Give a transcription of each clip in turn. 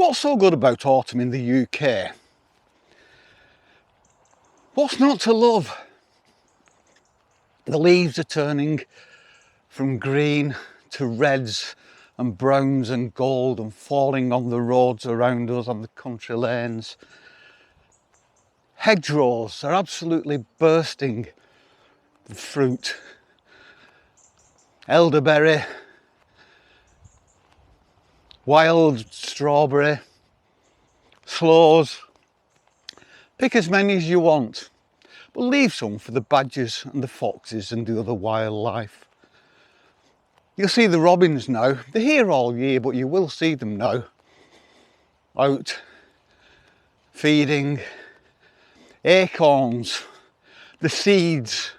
What's so good about autumn in the UK? What's not to love? The leaves are turning from green to reds and browns and gold and falling on the roads around us, on the country lanes. Hedgerows are absolutely bursting with fruit. Elderberry, wild strawberry, sloes. Pick as many as you want, but leave some for the badgers and the foxes and the other wildlife. You'll see the robins now. They're here all year, but you will see them now. Out, feeding. Acorns, the seeds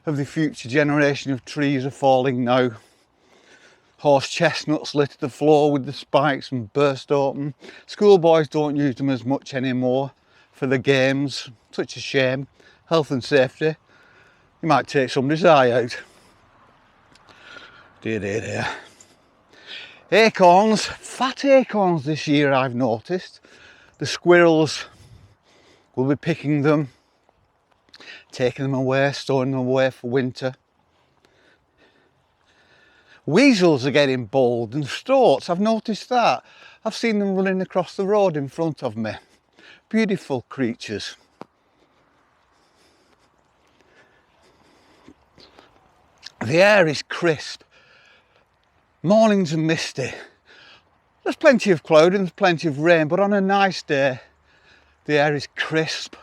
of the future generation of trees are falling now. Horse chestnuts litter the floor with the spikes and burst open. Schoolboys don't use them as much anymore for the games. Such a shame. Health and safety. You might take somebody's eye out. Dear, dear, dear. Acorns, fat acorns this year I've noticed. The squirrels will be picking them, taking them away, storing them away for winter. Weasels are getting bold, and stoats, I've noticed that. I've seen them running across the road in front of me. Beautiful creatures. The air is crisp. Mornings are misty. There's plenty of cloud and there's plenty of rain, but on a nice day, the air is crisp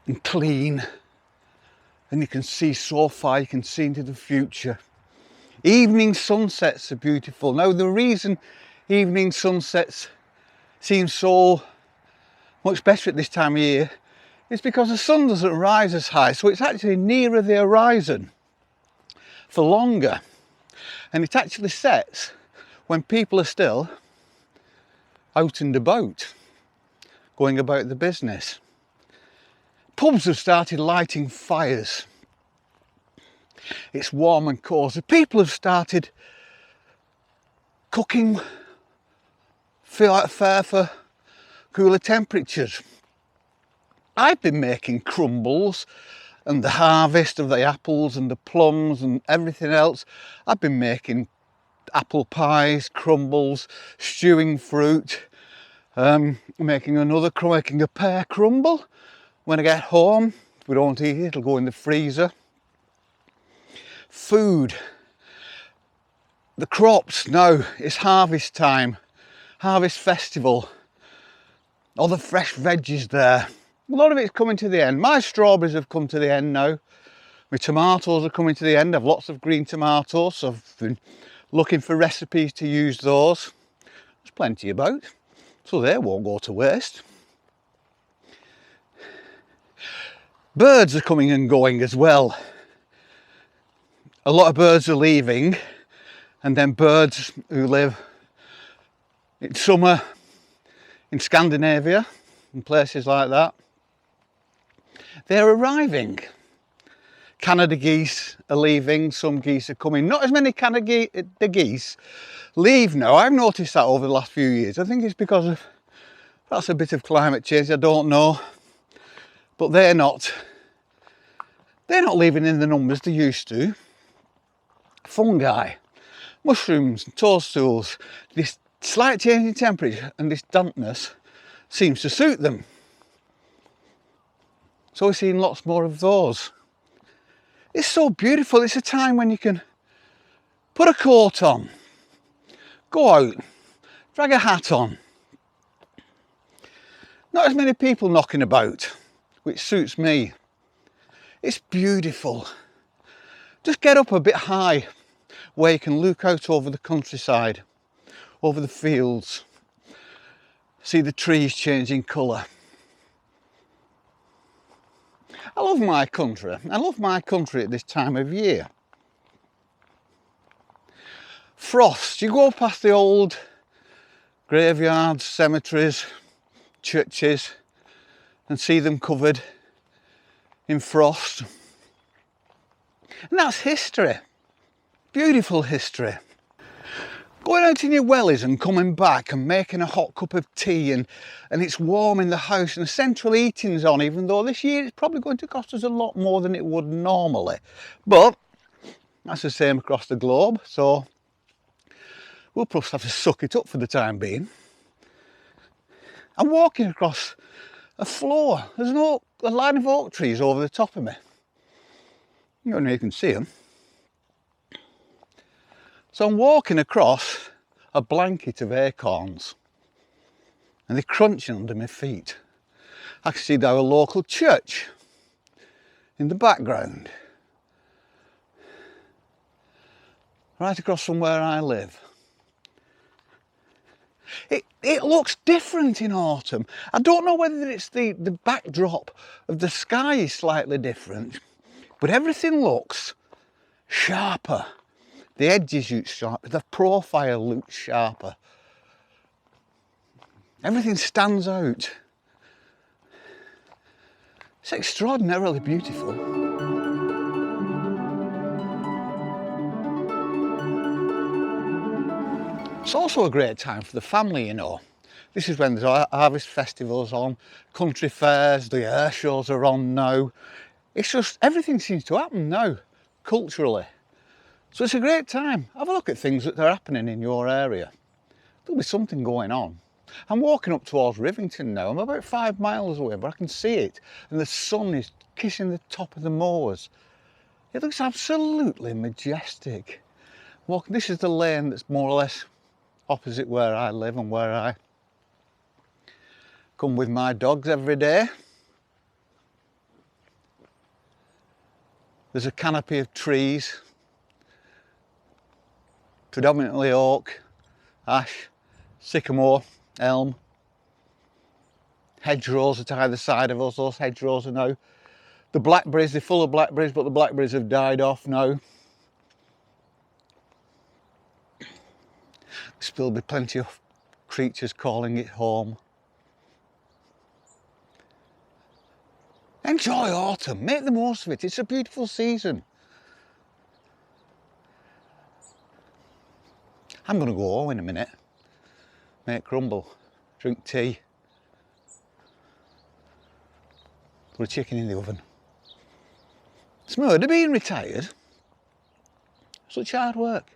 and clean, and you can see so far, you can see into the future. Evening sunsets are beautiful. Now, the reason evening sunsets seem so much better at this time of year is because the sun doesn't rise as high, so it's actually nearer the horizon for longer, and it actually sets when people are still out and about, going about the business. Pubs have started lighting fires. It's warm and cosy. People have started cooking for cooler temperatures. I've been making crumbles and the harvest of the apples and the plums and everything else. I've been making apple pies, crumbles, stewing fruit. Making a pear crumble. When I get home, if we don't eat it, it'll go in the freezer. Food. The crops now, it's harvest time, harvest festival. All the fresh veggies there. A lot of it's coming to the end. My strawberries have come to the end now. My tomatoes are coming to the end. I've lots of green tomatoes, so I've been looking for recipes to use those. There's plenty about, so they won't go to waste. Birds are coming and going as well. A lot of birds are leaving, and then birds who live in summer in Scandinavia and places like that, they're arriving. Canada geese are leaving, some geese are coming. Not as many Canada geese leave now. I've noticed that over the last few years. I think it's because of, that's a bit of climate change, I don't know. But they're not leaving in the numbers they used to. Fungi, mushrooms, toadstools, this slight change in temperature and this dampness seems to suit them. So we're seeing lots more of those. It's so beautiful. It's a time when you can put a coat on, go out, drag a hat on. Not as many people knocking about, which suits me. It's beautiful. Just get up a bit high where you can look out over the countryside, over the fields, see the trees changing colour. I love my country. I love my country at this time of year. Frost. You go past the old graveyards, cemeteries, churches and see them covered in frost. And that's history. Beautiful history. Going out in your wellies and coming back and making a hot cup of tea and it's warm in the house and the central heating's on, even though this year it's probably going to cost us a lot more than it would normally. But that's the same across the globe, so we'll probably have to suck it up for the time being. I'm walking across a floor. There's a line of oak trees over the top of me. You don't know you can see them. So I'm walking across a blanket of acorns and they're crunching under my feet. I can see our local church in the background, right across from where I live. It looks different in autumn. I don't know whether it's the backdrop of the sky is slightly different, but everything looks sharper. The edges look sharper, the profile looks sharper. Everything stands out. It's extraordinarily beautiful. It's also a great time for the family, you know. This is when there's harvest festivals on, country fairs, the air shows are on now. It's just, everything seems to happen now, culturally. So it's a great time. Have a look at things that are happening in your area. There'll be something going on. I'm walking up towards Rivington now. I'm about 5 miles away, but I can see it. And the sun is kissing the top of the moors. It looks absolutely majestic. This is the lane that's more or less opposite where I live and where I come with my dogs every day. There's a canopy of trees, predominantly oak, ash, sycamore, elm. Hedgerows at either side of us. Those hedgerows are now, the blackberries, they're full of blackberries, but the blackberries have died off now. There'll still be plenty of creatures calling it home. Enjoy autumn, make the most of it. It's a beautiful season. I'm going to go home in a minute, make crumble, drink tea, put a chicken in the oven. It's murder being retired. Such hard work.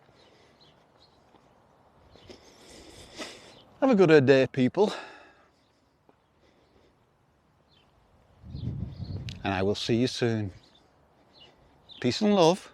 Have a good day, people. And I will see you soon. Peace and love.